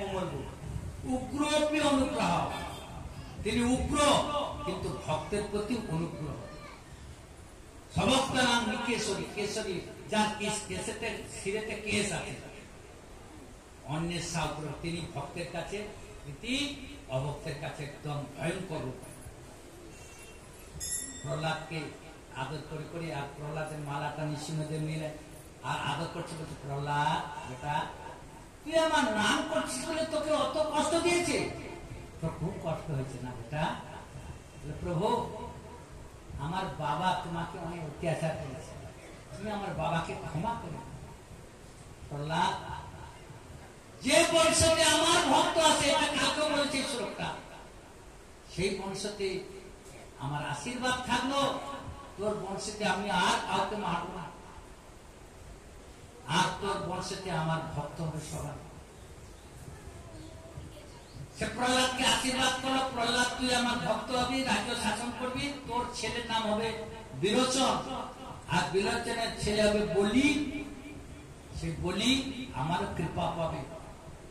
কোমল উগ্রপি অনুগ্রহ, তিনি উগ্র কিন্তু ভক্তের প্রতি অনুগ্রহ। সমস্ত নাম কেশরী, কেশরী যার কেশেতে শিরেতে কেশ আছে, অন্যের সাউগ্র, তিনি ভক্তের কাছে প্রীতি, অভক্তের কাছে একদম ভয়ঙ্কর রূপ। প্রহ্লাদকে আদর করে করে, আর প্রহ্লাদের মালাটা নৃসিংহদেব নিলে আর আদর করছে, বলছে প্রহ্লাদ বেটা তুই আমার নাম করছিস বলে তোকে অত কষ্ট দিয়েছে? তো খুব কষ্ট হয়েছে না বেটা? প্রভু আমার বাবা তোমাকে অনেক অত্যাচার করেছে, তুমি আমার বাবাকে ক্ষমা করে। প্রহ্লাদ যে বংশতে আমার ভক্ত আছে, এটা কাকে বলেছে শ্লোকটা, সেই বংশতে আমার আশীর্বাদ থাকলো, তোর বংশতে আমি আর কাউকে মারব না, আর তোর বংশতে আমার ভক্ত হবে সবাই। সে প্রহ্লাদকে আশীর্বাদ করলো, প্রহ্লাদ তুই আমার ভক্ত হবি, রাজ্য শাসন করবি, তোর ছেলের নাম হবে বিরোচন, আর বিরোচনের ছেলে হবে বলি, সেই বলি আমারও কৃপা পাবে,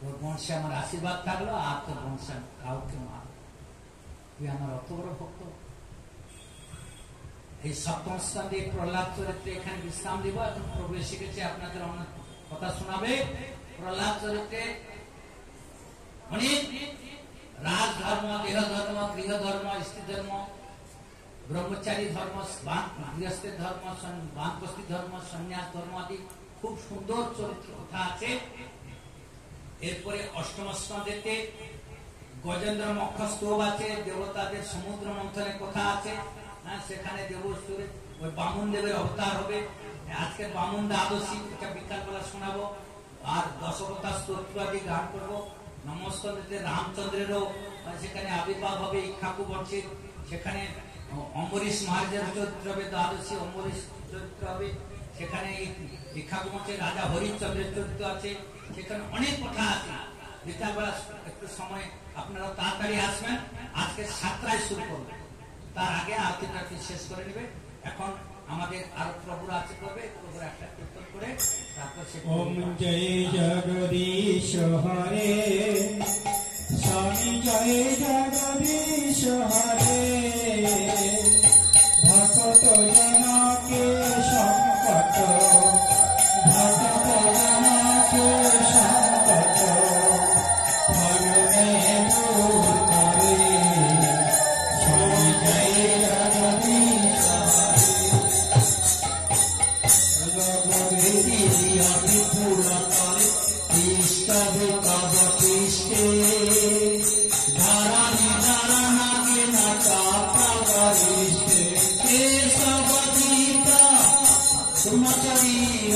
তোর বংশে আমার আশীর্বাদ থাকলো, আর তোর বংশে কাউকে মার, তুই আমার অত বড় ভক্ত। এই সপ্তম স্কন্ধে প্রহ্লাদ চরিত্রে এখানে বিশ্রাম দিব। এখন প্রভু এসে গেছে আপনাদের অনেক কথা শোনাবে। প্রহ্লাদ চরিত্রে অনেক রাজ ধর্ম, দেহ ধর্ম, গৃহ ধর্ম, স্ত্রী ধর্ম, ব্রহ্মচারী ধর্ম, গৃহস্থের ধর্ম, বানপ্রস্থি ধর্ম, সন্ন্যাস ধর্ম আদি খুব সুন্দর চরিত্র কথা আছে। এরপরে অষ্টম স্কন্ধেতে গজেন্দ্র মক্ষ স্তব আছে, দেবতাদের সমুদ্র মন্থনের কথা আছে। সেখানে দেবস্বরে ওই বামুন দেবের অবতার হবে। আজকে বামুন দ্বাদশী বিকালবেলা শোনাবো, আর দশবতা স্তোত্র আদি গান করবো। নমস্কন্দে রামচন্দ্রেরও সেখানে আবির্ভাব হবে, ইক্ষাকু বর্ষের, সেখানে অম্বরীশ মহারাজের চরিত্র হবে, দ্বাদশী অম্বরীশ চরিত্র হবে। সেখানে ইক্ষাকু বর্ষের রাজা হরিশ্চন্দ্রের চরিত্র আছে। সেখানে অনেক কথা আছে। বিকালবেলা একটু সময় আপনারা তাড়াতাড়ি আসবেন। আজকে 7টায় শুরু করবে, তার আগে আরতিটা শেষ করে নেবে। এখন আমাদের আর প্রভুরা আছে করবে, প্রভুরা একটা কীর্তন করে তারপর সে ওম জয় জগদীশ হরে, স্বামী জয় জগদীশ হরে, ভক্ত জনকে সংকট, ভক্ত জনকে সংকট হরণে দূর করে, স্বামী জয় জগদীশ হরে। জগবেদি পুরতলে তিষ্ঠবে তব পৃষ্ঠে, ধারানি ধারণাকে না চাপরিষ্ঠে, কেশবদীপ সুমচরীর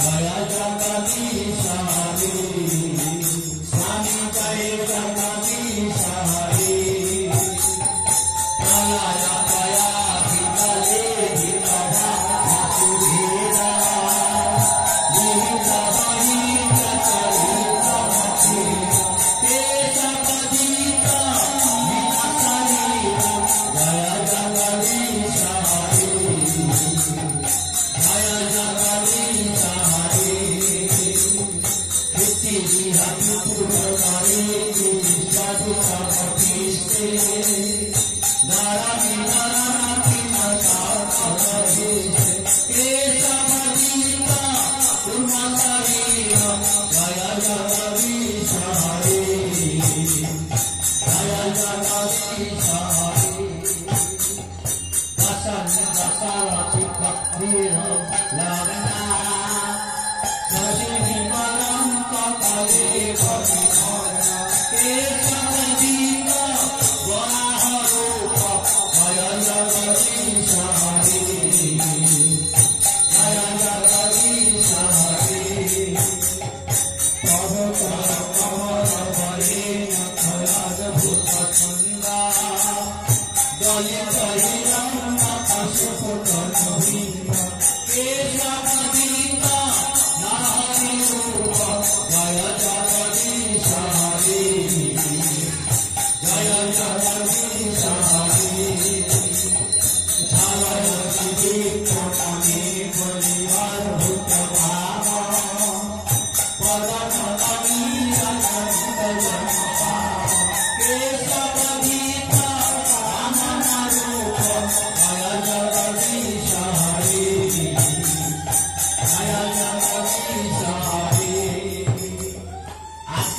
জয় জগদীশ হরে, স্বামী জয় জগদীশ হরে। প্রলয় পয়া ভিতলে ভিতরা সুধীরা,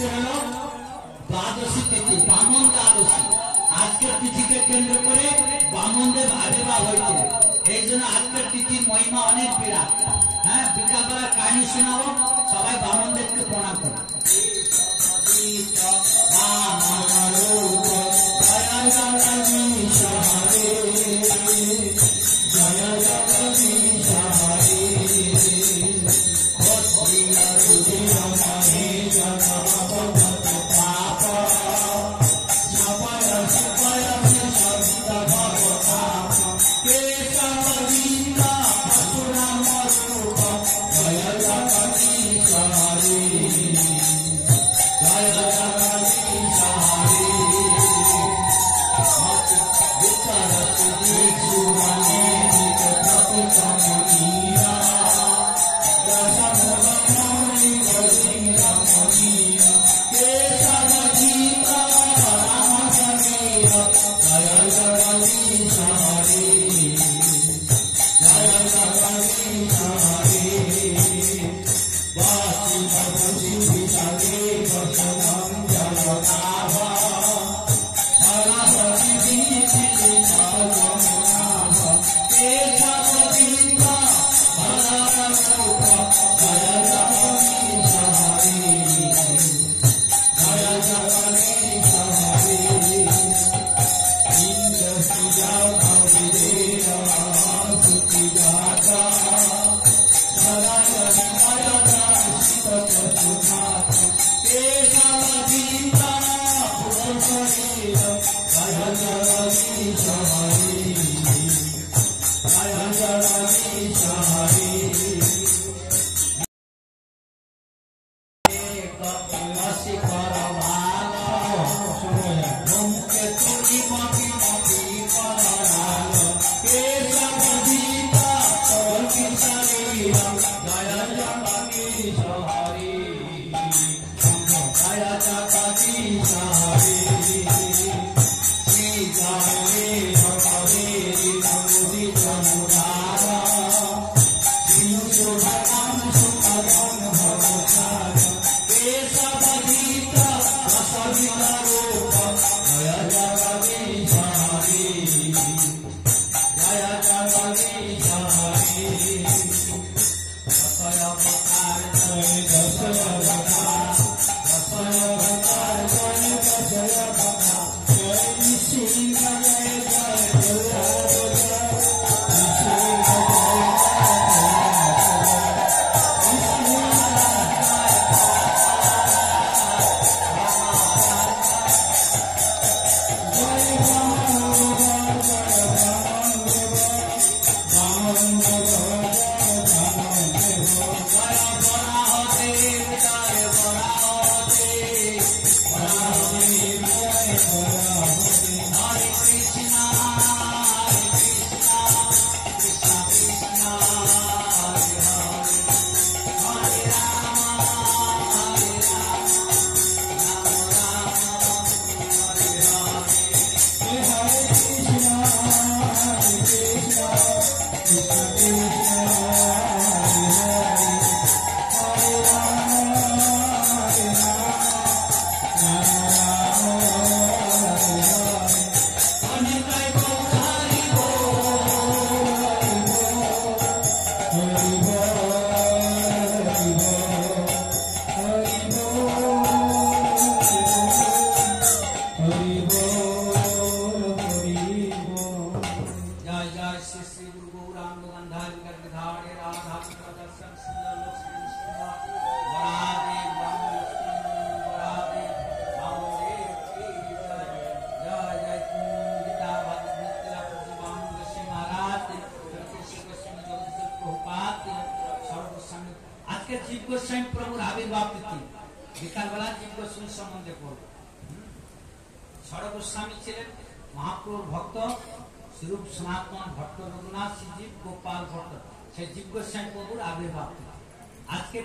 আজকে হলো দ্বাদশী তিথি, বামন দ্বাদশী। আজকের তিথিকে কেন্দ্র করে বামনদের আবির্ভাব হয়েছে, এই জন্য আজকের তিথির মহিমা অনেক বিরাট। হ্যাঁ, বিকালবেলার কাহিনী শোনাবো, সবাই বামনদেরকে প্রণাম করো।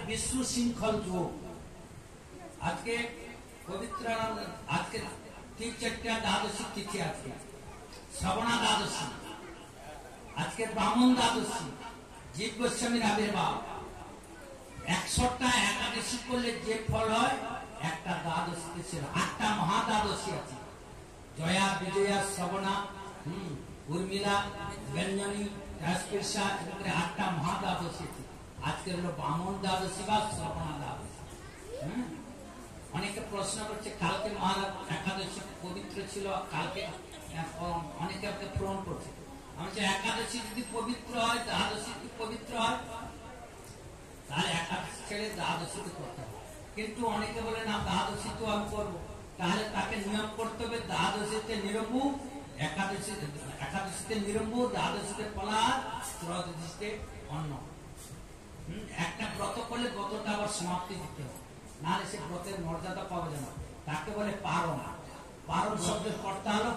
विश्व श्रृंखल जो आज के पवित्र आज के तीर्थ द्वादशी तिथि आज के श्रवणा द्वादशी आज के ब्राह्मण द्वादशी जीव गोस्वामी आविर्भाव 100টা একাদশী করলে যে ফল হয় একটা ছিল 8টা মহাদ্বাদশী আছে। জয়া, বিজয়া, শ্রবণা, উর্মিলা, ব্যঞ্জনী, রাজপৃষা, এরকম 8টা মহাদ্বাদশী আছে। আজকের হলো বামন দ্বাদশী বা শ্রবণা দ্বাদশী। অনেকে প্রশ্ন করছে কালকে মহালয়া একাদশী পবিত্র ছিল, কালকে অনেকে আপনি পূরণ করছে। আমি যে একাদশী যদি পবিত্র হয়, দ্বাদশী যদি পবিত্র হয়, তাহলে একাদশী ছেড়ে দ্বাদশীতে করতে হবে। কিন্তু অনেকে বলে না দ্বাদশী তো আমি করবো, তাহলে তাকে নিয়ম করতে হবে দ্বাদশীতে নিরম্বু, একাদশীতে নিরম্বু, দ্বাদশীতে পলাশ, ত্রয়োদশীতে অন্ন। একটা ব্রত করলে ব্রতটা আবার সমাপ্তি দিতে হবে, নাহলে সে ব্রতের মর্যাদা পাবে না। তাকে বলে পারণ। পারণ শব্দের কর্তা হলো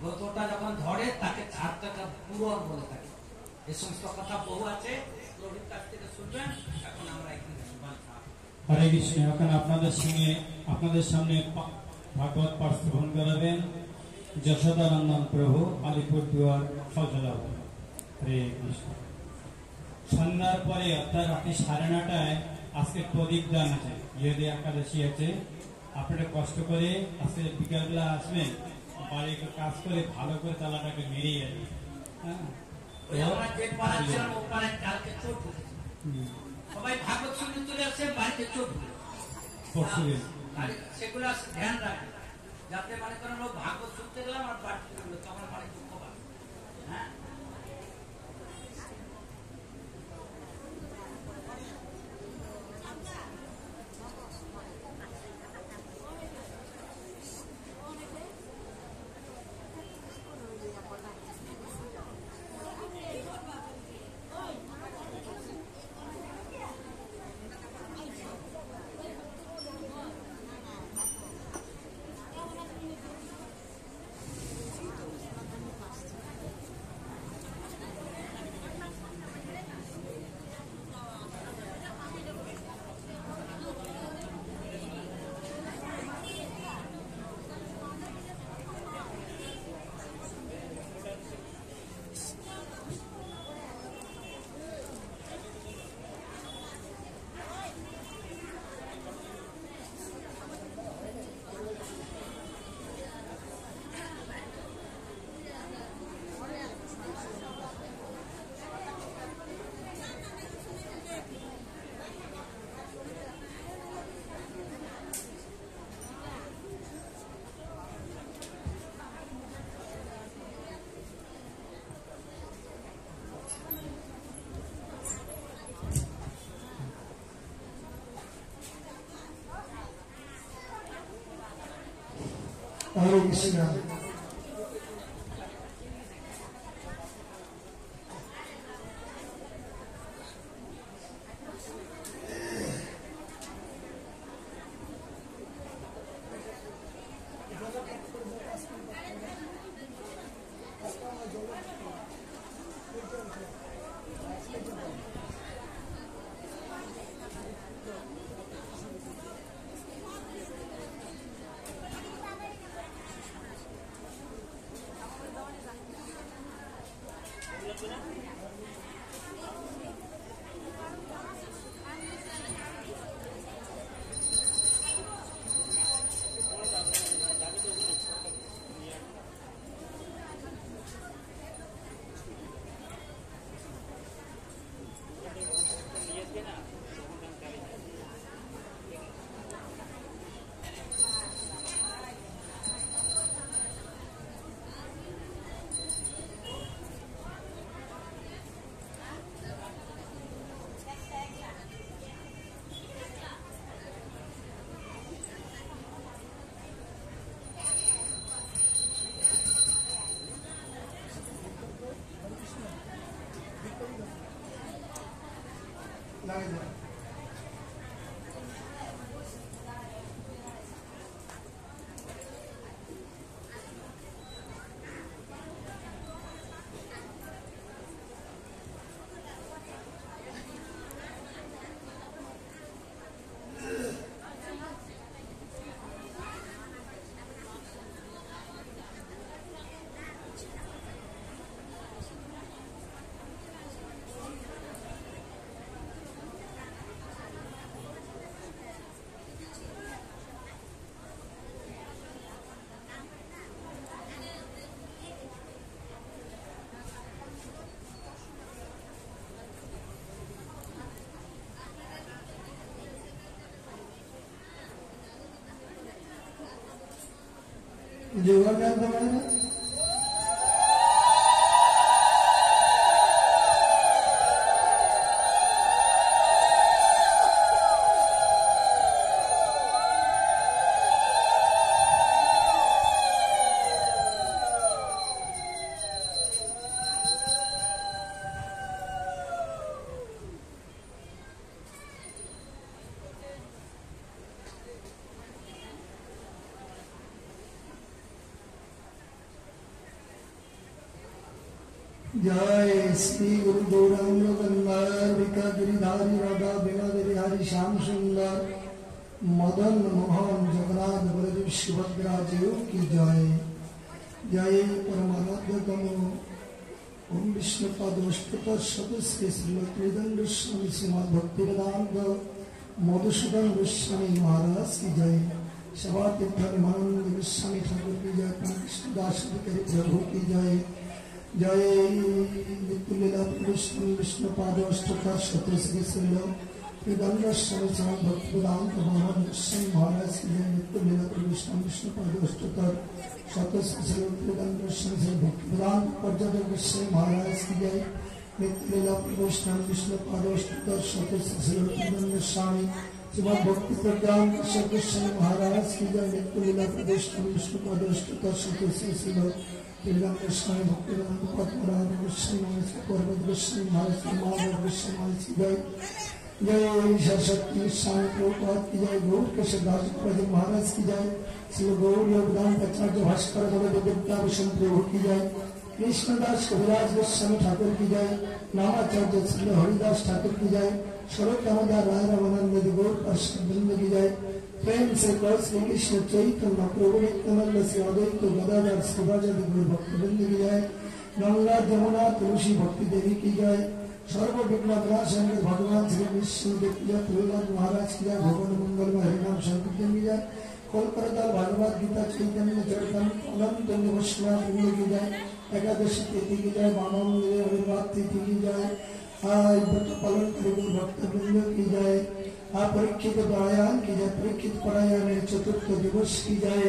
ব্রতটা যখন ধরে তাকে ছাড়টাকে পূরণ বলে থাকে। এই সমস্ত কথা বহু আছে, প্রভুর কাছ থেকে শুনবেন। এখন আমরা এখানে হরে কৃষ্ণ। এখন আপনাদের সামনে ভাগবত পাঠ শ্রবণ করাবেন যশোদানন্দন প্রভু, আলিপুরদুয়ার সজলা। হরে কৃষ্ণ। সন্ধ্যার পরে অর্থাৎ রাত্রি 9:30টায় আজকে প্রদীপ দান আছে, যেহেতু একাদশী আছে। আপনারা কষ্ট করে আজকে বিকালবেলা আসবেন, বাড়ি কাজ করে ভালো করে তালাটাকে মেরিয়ে যাবে। সবাই ভাগবত শুনতে চলে আসছে, বাড়িতে চোট সেগুলো ধ্যান রাখবে, যাতে মনে করেন ও ভাগবত শুনতে গেলাম আর বাড়িতে চলবে, তখন মানে দুঃখ পাবে। হ্যাঁ, Hare Krishna. जोगाड़ जानते हैं जय श्री गुरु गौरांग गंगारिका गिरिधारी राधा बिना हरि श्याम सुंदर मदन मोहन जगन्नाथ बलदेव सुभद्रा जी की जय जय परमाराध्य तमो ओम विष्णुपादोष्टोत्तर शतश्री श्रीमद् स्वामी श्रीमद् भक्तिवेदांत मधुसूदन गोस्वामी महाराज की जय सभा तीर्थानंद गोस्वामी ठाकुर की जय कृष्णदास प्रभु की जय जय नित्यलीला कृष्ण विष्णुपाद अष्टोत्तर शतश्री श्रील वेदांत स्वामी श्रीमद् भक्तिवेदांत गोस्वामी महाराज की जय नित्यलीला कृष्ण विष्णुपाद अष्टोत्तर शतश्री श्रील वेदांत स्वामी श्रीमद् भक्तिवेदांत पर्यटक गोस्वामी महाराज की जय नित्यलीला कृष्ण विष्णुपाद अष्टोत्तर शतश्री श्रील वेदांत स्वामी श्रीमद् भक्ति प्रज्ञान गोस्वामी महाराज की जय नित्यलीला कृष्ण विष्णुपाद अष्टोत्तर शतश्री श्रील वेदांत स्वामी भक्तिवेदांत पद्मनाभ गोस्वामी पर्वत गोस्वामी महाराज की माधव गोस्वामी महाराज की जय जय सरस्वती स्वामी प्रभुपाद की जय गौर केशवदास प्रभु महाराज की जय श्री गौर योगदान आचार्य भास्कर देवता भूषण प्रभु की जय कृष्णदास कविराज गोस्वामी ठाकुर की जय नामाचार्य श्री हरिदास ठाकुर की जय शरद दामोदर राय रामानंद गौर पार्षद वृंद की जय प्रेम से कर श्री कृष्ण चैतन्य प्रभु नित्यानंद श्री अद्वैत गदाधर शिवाचार्य गुरु भक्तवृंद की जय गंगा जमुना तुलसी भक्ति देवी की जय सर्व विघ्न विनाशक भगवान श्री विष्णु की जय प्रहलाद महाराज की जय भगवान मंगल हरिनाम संकीर्तन की जय कोलकाता भागवत गीता चैतन्य चरितम अनंत वैष्णव वृंद की जय एकादशी तिथि की जय वामन रविवार तिथि की जय पालन गुरु भक्तवृंद की जय परीक्षित दयान की जय परीक्षित परायण चतुर्थ दिवस की जय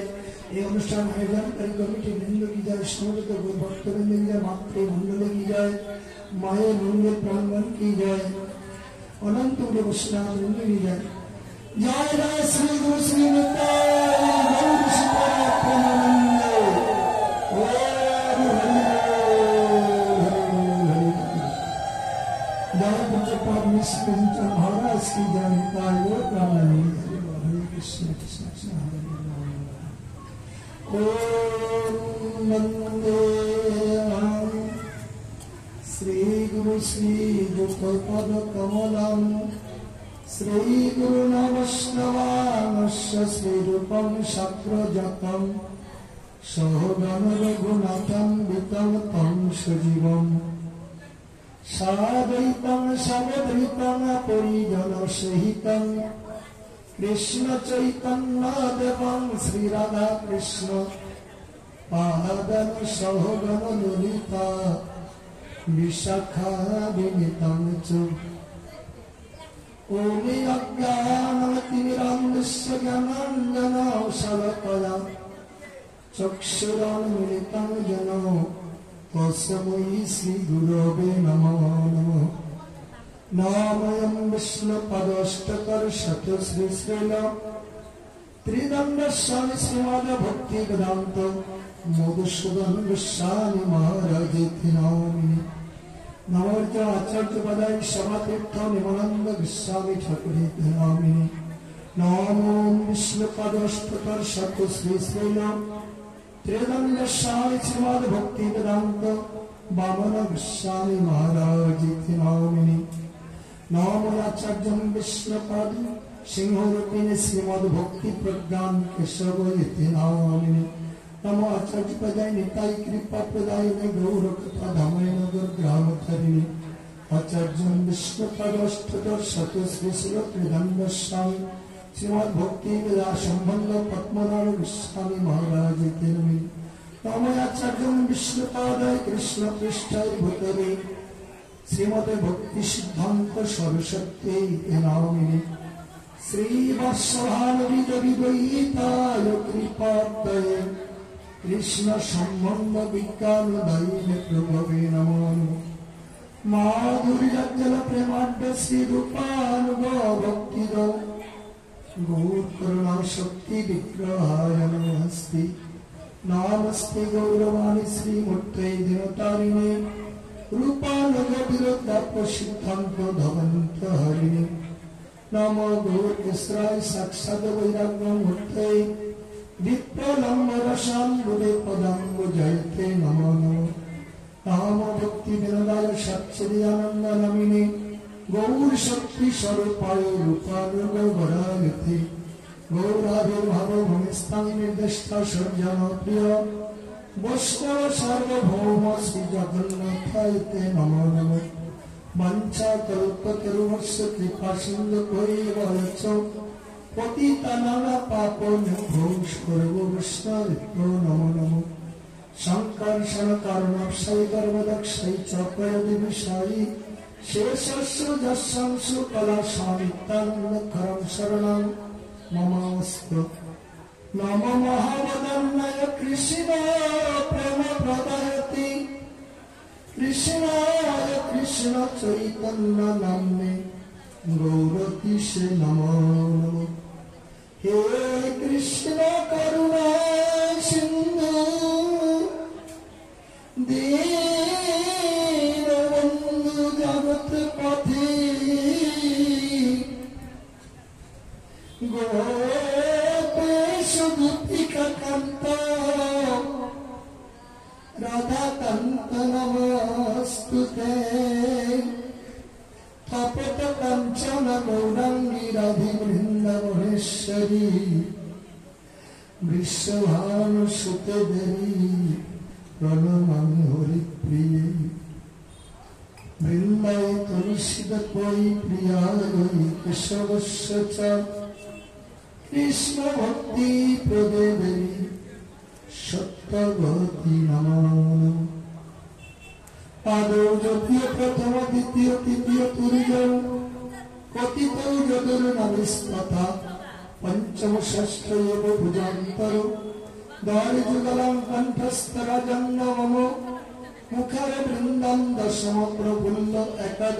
ये अनुष्ठान आयोजन कमिटी वृंद की जय स्मृत गुरु भक्तवृंद की जय मातृ मंडल की जय माया मंदिर प्रांगण की जय अनंत वैष्णव वृंद की जय जय जय श्री गुरु श्री महाराज की जानता हरे कृष्ण कृष्ण ओम वंदे श्री गुरु श्री युगपद कमलम श्री गुरु नमस्नवानस्य श्री रूपम शक्रजतम सहगण रघुनाथं वितं तं सजीवम् साद्वैतं समद्वैतं परिजन सहितं कृष्ण चैतन्य देवं श्री राधा कृष्ण पादन सहगण ललिता विशाखा विनितं च ओम अज्ञानतिमिरान्धस्य ज्ञानाञ्जनौ शलाकया चक्षुरुन्मिलितं येन तस्मै श्री गुरवे नमः नामयं विष्णुपदष्टकर शतश्री श्रील त्रिदंड स्वामी श्रीमद् भक्तिवेदांत मधुसूदन गोस्वामी महाराज नामिनी नमोर्ज आचार्य पदाय समातीर्थ निमानंद गोस्वामी ठाकुर नामिनी नमो विष्णुपदष्टकर शतश्री श्रील त्रिदंड स्वामी श्रीमद् भक्तिवेदांत वामन गोस्वामी महाराज नामिनी नमो आचार्य विष्णुपद सिंहरूपिणी श्रीमद् भक्ति प्रज्ञान केशव नामिनी नमो आचार्य पदाय निताय कृपा प्रदाय गौर कथा धामय नगर ग्राम धरिणी आचार्य विष्णुपद शतश्री श्री त्रिदंड स्वामी श्रीमद् भक्ति विलास संबंध पद्मनाभ गोस्वामी महाराज के नमो आचार्य विष्णुपादाय कृष्ण पृष्ठाय भूतले श्रीमद् भक्ति सिद्धांत सरस्वती नामिनी श्री वत्सभानुविद विद्वैताय कृपादये কৃষ্ণ সম্বন্ধ বিজ্ঞান দায়িনে প্রভবে নমো মাধুর্যজ্জল প্রেমাঢ্য শ্রী রূপানুগ ভক্তিদ গৌর করুণা শক্তি বিগ্রহায় নমস্তে নমস্তে গৌরবাণী শ্রীমূর্তে দেবতারিণে রূপানুগ বিরোধাপ সিদ্ধান্ত ধবন্ত হরিণে নম গৌর কেশরায় সাক্ষাৎ বৈরাগ্য মূর্তে বিপ্রলম্ব রসাম্বুদে পদাম্ব জয়তে নমো নমঃ নাম ভক্তি বিনোদায় সচ্চিদ আনন্দ নামিনে গৌর শক্তি স্বরূপায় রূপানুগ বরায়তে গৌরাবির্ভাব ভূমিস্থান নির্দিষ্টা সজ্জন প্রিয় বৈষ্ণব সার্বভৌম শ্রী জগন্নাথায়তে নমো নমঃ বাঞ্ছা কল্পতরুভস্য কৃপা সিন্ধু কৈবলচ্ছ পতিতানাং পাপনেভ্যো সর্ববৈষ্ণবেভ্যো নমো নমঃ সংকর্ষণ কারণাবসায়ী গর্ভদক্ষায়ী চক্রয়দি বিষয়ী শেষস্য যশংস কলা স্বামিত্তানন্দকরং শরণং মমাস্তু নম মহাবদন্নয় কৃষ্ণ প্রেম প্রদায়তি কৃষ্ণায় কৃষ্ণ চৈতন্য নাম্নে গৌরতীশে নমো নমঃ হে কৃষ্ণ করুণা সিন্ধু দীনবন্ধু জগৎ পথে গোপেশ গোপিকা কান্ত রাধাকান্ত নমস্তুতে তপত কাঞ্চন গৌরাঙ্গী রাধি বৃন্দাবনেশ্বরী বিশ্বভানুসুতে দেবী প্রণমামি হরিপ্রিয়ে বৃন্দায় তুলসীদ কই প্রিয়ায় কেশবস্য চ কৃষ্ণ ভক্তি প্রদে দেবী সত্যবতী নমঃ আদৌ যতীয় প্রথম দ্বিতীয় তৃতীয় তুর্য কথিত যদুর নামিস্তথা পঞ্চম ষষ্ঠ এব ভুজান্তর দ্বারে যুগলং কণ্ঠস্তরা জন্ম মম মুখের বৃন্দম দশম প্রফুল্ল একাদশ